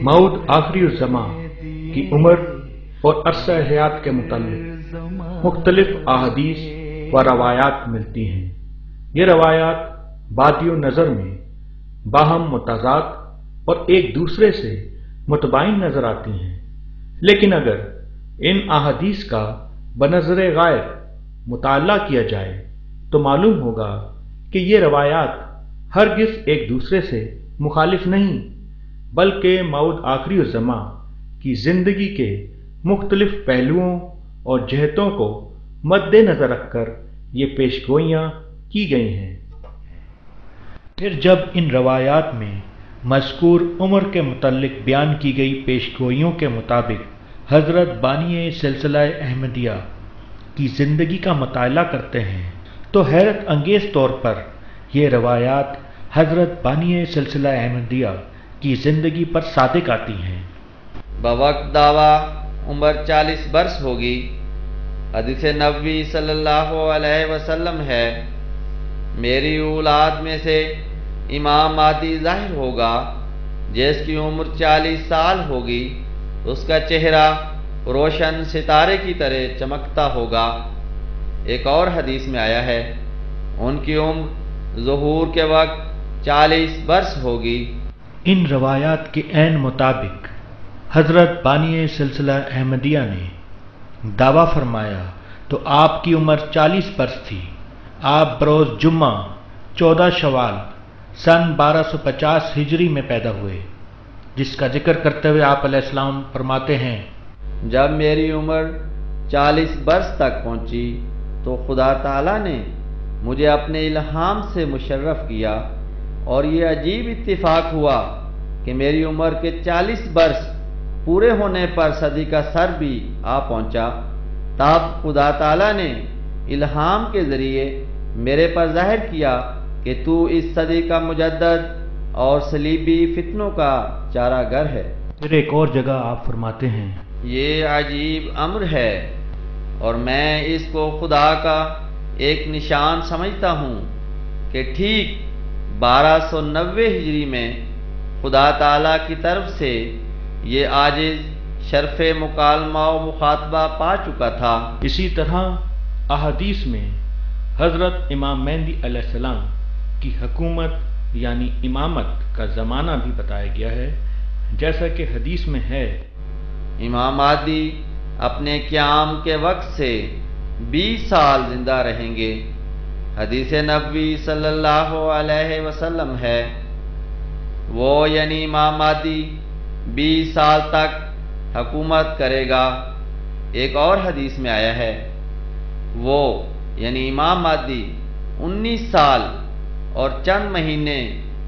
मऊद आखिरी ज़मा की उम्र और अरसा हयात के मुतालिक मुख्तलिफ अहादीस व रवायात मिलती हैं। ये रवायात बादियो नज़र में बाहम मुताज़ाद और एक दूसरे से मुतबाइन नजर आती हैं, लेकिन अगर इन अहादीस का बनज़र गायब मुताला किया जाए तो मालूम होगा कि ये रवायात हरगिज़ एक दूसरे से मुखालिफ नहीं, बल्कि मऊद आखिरी ज़मा की ज़िंदगी के मुख्तलिफ पहलुओं और जहतों को मद्देनज़र रखकर ये पेशगोइयाँ की गई हैं। फिर जब इन रवायात में मज़कूर उम्र के मुतल्लिक बयान की गई पेशगोइयों के मुताबिक हज़रत बानी सिलसिला अहमदिया की ज़िंदगी का मुताला करते हैं तो हैरत अंगेज़ तौर पर ये रवायात हज़रत बानी सिलसिला अहमदिया की ज़िंदगी पर सादिक आती हैं। बवक्त दावा उम्र 40 बरस होगी। हदीस नबवी सल्लल्लाहु अलैहि वसल्लम है, मेरी औलाद में से इमाम महदी ज़ाहिर होगा, जिसकी उम्र 40 साल होगी, उसका चेहरा रोशन सितारे की तरह चमकता होगा। एक और हदीस में आया है, उनकी उम्र ज़ुहूर के वक्त 40 बरस होगी। इन रवायात के ऐन मुताबिक हज़रत बानी सिलसिला अहमदिया ने दावा फरमाया तो आपकी उम्र 40 बरस थी। आप बरोज़ जुम्मा 14 शवाल सन 1250 हिजरी में पैदा हुए, जिसका जिक्र करते हुए आप अलैहिस्सलाम फरमाते हैं, जब मेरी उम्र 40 बरस तक पहुंची तो खुदा ताला ने मुझे अपने इल्हाम से मुशर्रफ किया और ये अजीब इत्तिफाक हुआ कि मेरी उम्र के 40 बरस पूरे होने पर सदी का सर भी आ पहुंचा। तब खुदा ताला ने इल्हाम के ज़रिए मेरे पर ज़ाहिर किया कि तू इस सदी का मुजद्दद और सलीबी फितनों का चारागर है। फिर एक और जगह आप फरमाते हैं, ये अजीब अम्र है और मैं इसको खुदा का एक निशान समझता हूँ कि ठीक 1290 हिजरी में खुदा ताला की तरफ से ये आजिज शर्फ़े मुकालमा व मुखातबा पा चुका था। इसी तरह अहादीस में हज़रत इमाम मेहदी अलैहिस्सलाम की हुकूमत यानी इमामत का ज़माना भी बताया गया है, जैसा कि हदीस में है, इमाम महदी अपने क़याम के वक्त से 20 साल जिंदा रहेंगे। हदीस नबवी सल्लल्लाहु अलैहि वसल्लम है, वो यानी इमाम महदी 20 साल तक हुकूमत करेगा। एक और हदीस में आया है, वो यानी इमाम महदी 19 साल और चंद महीने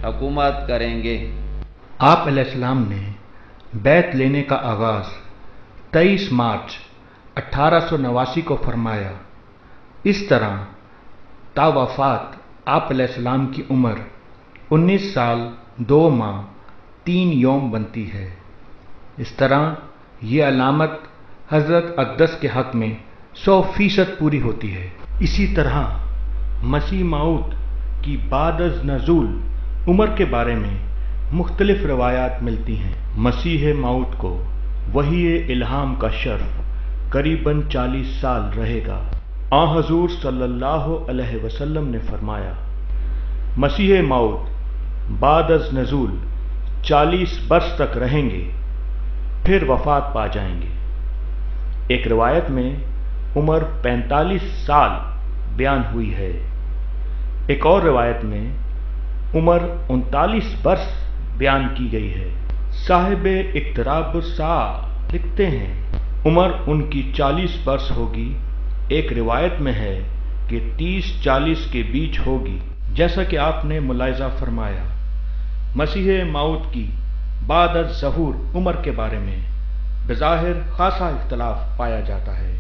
हुकूमत करेंगे। आप अलैहिस्सलाम ने बैत लेने का आगाज़ 23 मार्च 1889 को फरमाया। इस तरह ता वफ़ात आप अलैहिस्सलाम की उम्र 19 साल 2 माह 3 यौम बनती है। इस तरह ये अलामत हज़रत अक़दस के हक़ में 100% पूरी होती है। इसी तरह मसीह मऊद की बादज़ नज़ूल उम्र के बारे में मुख्तलिफ रवायात मिलती हैं। मसीह मऊद को वही इल्हाम का शर्फ करीबन 40 साल रहेगा। आ हज़ूर सल्लल्लाहु अलैहि वसल्लम ने फरमाया, मसीह मऊद बादज़ नज़ूल 40 बरस तक रहेंगे, फिर वफ़ात पा जाएंगे। एक रिवायत में उम्र 45 साल बयान हुई है। एक और रिवायत में उम्र 39 बरस बयान की गई है। साहिब इक़्तिराब सा लिखते हैं, उम्र उनकी 40 बरस होगी। एक रिवायत में है कि 30-40 के बीच होगी, जैसा कि आपने मुलाहिज़ा फरमाया। मसीह मऊद की बादज़ ज़हूर उम्र के बारे में बज़ाहिर खासा इख्तलाफ पाया जाता है,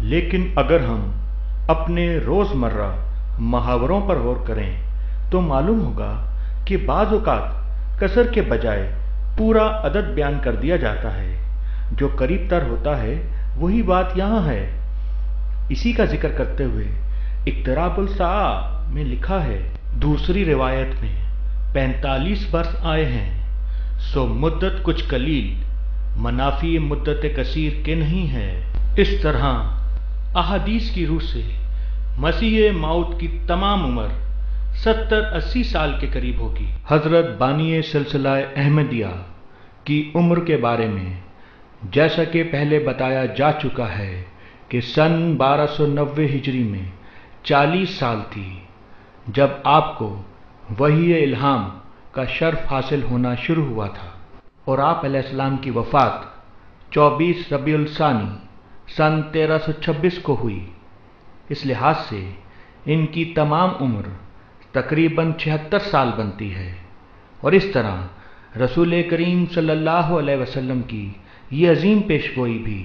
लेकिन अगर हम अपने रोज़मर्रा मुहावरों पर गौर करें तो मालूम होगा कि बाज़ औक़ात कसर के बजाय पूरा अदद बयान कर दिया जाता है। जो करीब तर होता है वही बात यहाँ है। इसी का जिक्र करते हुए इक़्तिराबुल साआ में लिखा है, दूसरी रिवायत में 45 बरस आए हैं, सो मुद्दत कुछ कलील मनाफी मुद्दत कसीर के नहीं है। इस तरह अहादीस की रूह से मसीह मौत की तमाम उम्र 70-80 साल के करीब होगी। हजरत बानी सिलसिला अहमदिया की उम्र के बारे में जैसा कि पहले बताया जा चुका है कि सन 1290 हिजरी में 40 साल थी जब आपको वही इल्हाम का शर्फ हासिल होना शुरू हुआ था, और आप अलैहिस्सलाम की वफ़ात 24 रबीउल सानी सन 1326 को हुई। इस लिहाज से इनकी तमाम उम्र तकरीबन 76 साल बनती है, और इस तरह रसूल करीम सल्लल्लाहु अलैहि वसल्लम की ये अजीम पेशगोई भी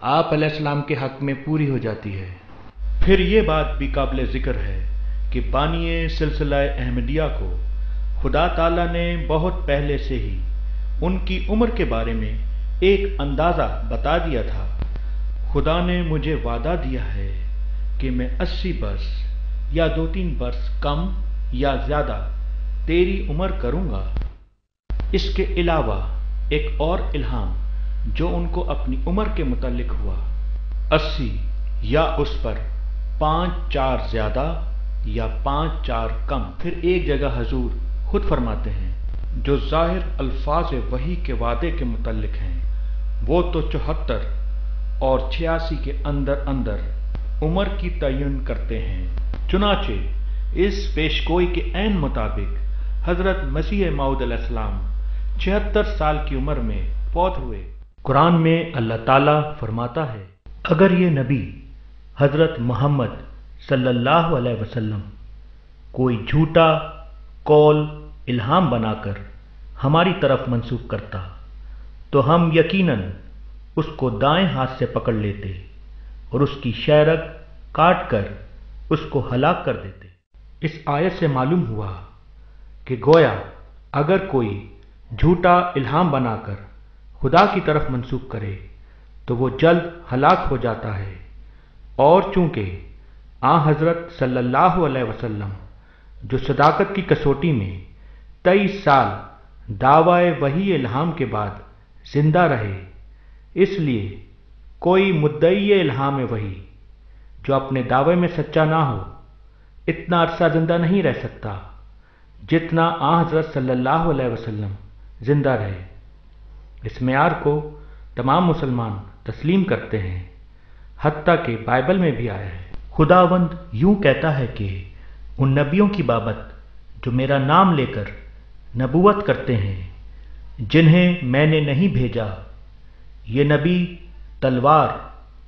आप अलैहिस्सलाम के हक़ में पूरी हो जाती है। फिर ये बात भी काबिल ज़िक्र है कि बानी सिलसिला अहमदिया को खुदा ताला ने बहुत पहले से ही उनकी उम्र के बारे में एक अंदाज़ा बता दिया था। खुदा ने मुझे वादा दिया है कि मैं 80 बरस या 2-3 बरस कम या ज़्यादा तेरी उम्र करूँगा। इसके अलावा एक और इल्हाम जो उनको अपनी उम्र के मुतालिक हुआ, 80 या उस पर 5-4 ज़्यादा या 5-4 कम। फिर एक जगह हजूर खुद फरमाते हैं जो ज़ाहिर अल्फाज वही के वादे के मुतालिक हैं, वो तो 74 और 86 के अंदर अंदर उम्र की तयन करते हैं। चुनाचे इस पेशगोई के ऐन मुताबिक हजरत मसीह मौद अलैहिस्सलाम 76 साल की उम्र में फौत हुए। कुरान में अल्लाह ताला फरमाता है, अगर ये नबी हजरत मोहम्मद सल्लल्लाहु अलैहि वसल्लम कोई झूठा कौल इल्हाम बनाकर हमारी तरफ मंसूब करता तो हम यकीनन उसको दाएं हाथ से पकड़ लेते और उसकी शहरग काट कर उसको हलाक कर देते। इस आयत से मालूम हुआ कि गोया अगर कोई झूठा इल्हाम बनाकर खुदा की तरफ मंसूब करे तो वो जल्द हलाक हो जाता है, और चूंकि आ हज़रत सल्लल्लाहु अलैहि वसल्लम जो सदाकत की कसौटी में 23 साल दावाए वही इल्हाम के बाद जिंदा रहे, इसलिए कोई मुद्दई इल्हाम वही जो अपने दावे में सच्चा ना हो इतना अरसा जिंदा नहीं रह सकता जितना आ हज़रत सल्लल्लाहु अलैहि वसल्लम जिंदा रहे। इस मेयार को तमाम मुसलमान तस्लीम करते हैं, हत्ता कि बाइबल में भी आया है। खुदावंद यूं कहता है कि उन नबियों की बाबत जो मेरा नाम लेकर नबूवत करते हैं जिन्हें मैंने नहीं भेजा, ये नबी तलवार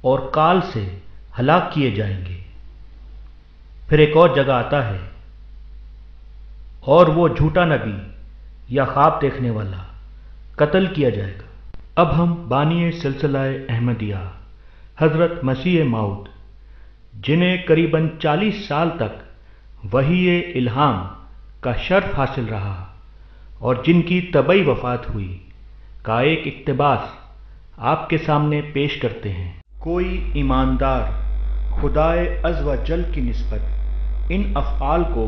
और काल से हलाक किए जाएंगे। फिर एक और जगह आता है, और वो झूठा नबी या ख्वाब देखने वाला कत्ल किया जाएगा। अब हम बानी सिलसिला अहमदिया हज़रत मसीह मौद जिन्हें करीबन 40 साल तक वही इल्हाम का शर्फ हासिल रहा और जिनकी तबई वफ़ात हुई का एक इक़्तिबास आपके सामने पेश करते हैं। कोई ईमानदार खुदाए अज़ व जल की निस्बत इन अफ़आल को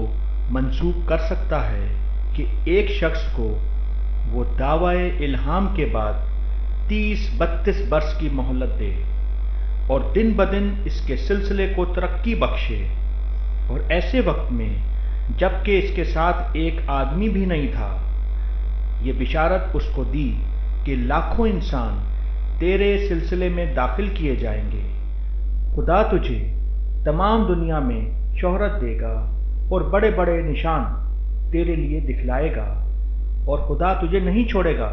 मंसूब कर सकता है कि एक शख्स को वो दावाए इल्हाम के बाद 30-32 बरस की मोहलत दे और दिन ब दिन इसके सिलसिले को तरक्की बख्शे, और ऐसे वक्त में जबकि इसके साथ एक आदमी भी नहीं था, ये बिशारत उसको दी कि लाखों इंसान तेरे सिलसिले में दाखिल किए जाएंगे। खुदा तुझे तमाम दुनिया में शोहरत देगा और बड़े बड़े निशान तेरे लिए दिखलाएगा, और खुदा तुझे नहीं छोड़ेगा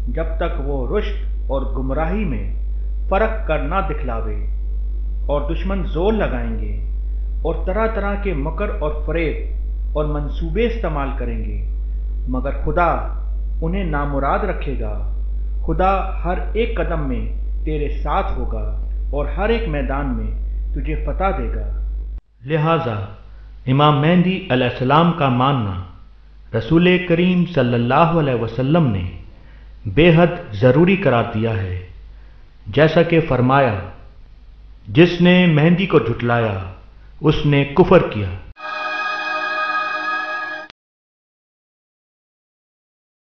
जब तक वो रुश्द और गुमराही में फ़र्क कर ना दिखलावे। और दुश्मन जोर लगाएंगे और तरह तरह के मकर और फरेब और मंसूबे इस्तेमाल करेंगे, मगर खुदा उन्हें नामुराद रखेगा। खुदा हर एक कदम में तेरे साथ होगा और हर एक मैदान में तुझे फतह देगा। लिहाजा इमाम मेहदी अलैहिस्सलाम का मानना रसूल करीम सल्लल्लाहु अलैहि वसल्लम ने बेहद ज़रूरी करार दिया है। जैसा कि फरमाया, जिसने मेहदी को झुटलाया उसने कुफर किया।